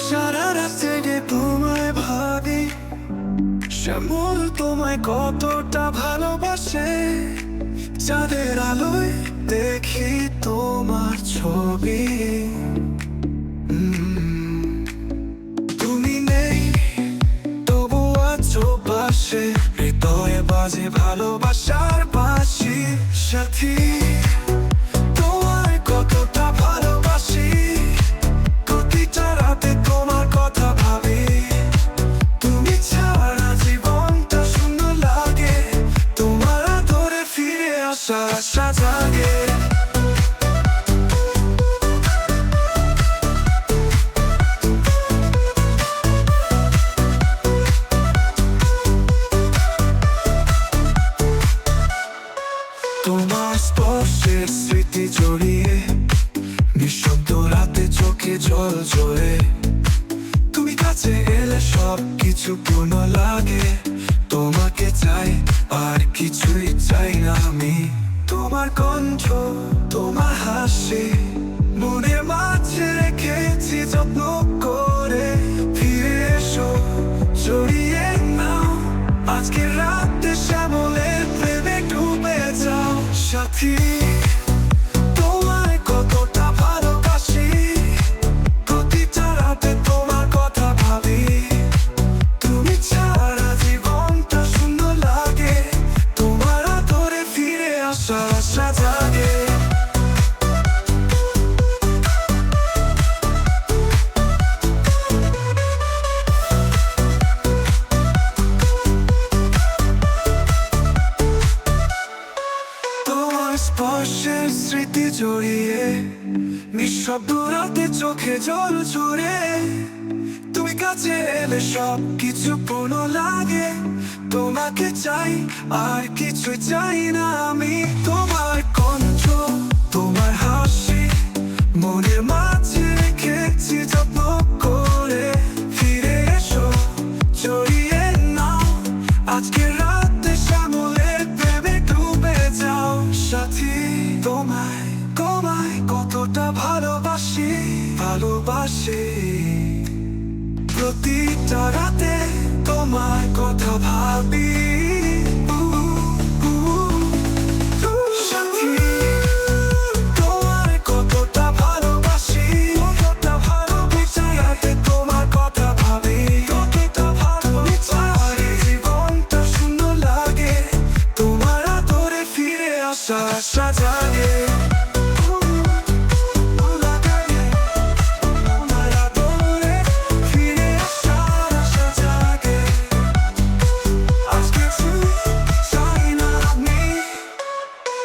সারা রাত জেগে তোমায় ভাবি, শ্যামল তোমায় কতটা ভালোবাসে। চাঁদের আলোয় দেখি তোমার ছবি। তুমি নেই তবু আছো পাশে, হৃদয়ে বাজে ভালোবাসার বাঁশি। সাথী তোমায় কতটা ভালোবাসি, প্রতিটা রাতে তোমার কথা ভাবি। তুমি ছাড়া জীবনটা শূন্য লাগে, তোমার আদরে ফিরে আসার আশা জাগে। তোমার স্পর্শের স্মৃতি জড়িয়ে, নিঃশব্দ রাতে চোখে জল ঝরে। তুমি কাছে এলে সব কিছু পূর্ণ লাগে, তোমাকে চাই আর কিছুই চাই না আমি। তোমার কণ্ঠ, তোমার হাসি, মনের মাঝে রেখেছি যত্ন করে। ফিরে এসো, জড়িয়ে নাও, আজকে রাতে শ্যামলের প্রেমে ডুবে যাও। সাথী তোমায় কতটা ভালোবাসি, প্রতিটা রাতে তোমার কথা ভাবি। তুমি ছাড়া জীবনটা শূন্য লাগে, তোমার আদরে ফিরে আসার আশা জাগে। তোমার স্পর্শের স্মৃতি জড়িয়ে, নিঃশব্দ রাতে চোখে জল ঝরে। তুমি কাছে এলে সব কিছু পূর্ণ লাগে, তোমাকে চাই আর কিছু চাই না আমি। তোমার কণ্ঠ, তোমার হাসি, মনের মাঝে রেখেছি যত্ন করে। ফিরে এসো, জড়িয়ে নাও, আজকে রাতে শ্যামলের প্রেমে ডুবে যাও। সাথী তোমায়, তোমায় কতটা ভালোবাসি, ভালোবাসি। প্রতিটা রাতে তোমার কথা ভাবি। সাথী তোমায় কতটা ভালোবাসি, কতটা ভালোবাসি। রাতে তোমার কথা ভাবি, কতটা ভালোবাসি। জীবনটা শূন্য লাগে, তোমার আদরে ফিরে আসার আশা জাগে।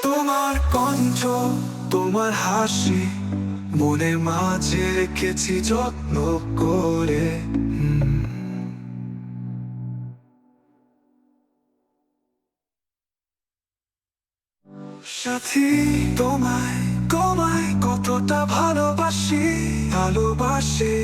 তোমার কণ্ঠ, তোমার হাসি, মনের মাঝে রেখেছি যত্ন করে। সাথী তোমায়, তোমায় কতটা ভালোবাসি, ভালোবাসি।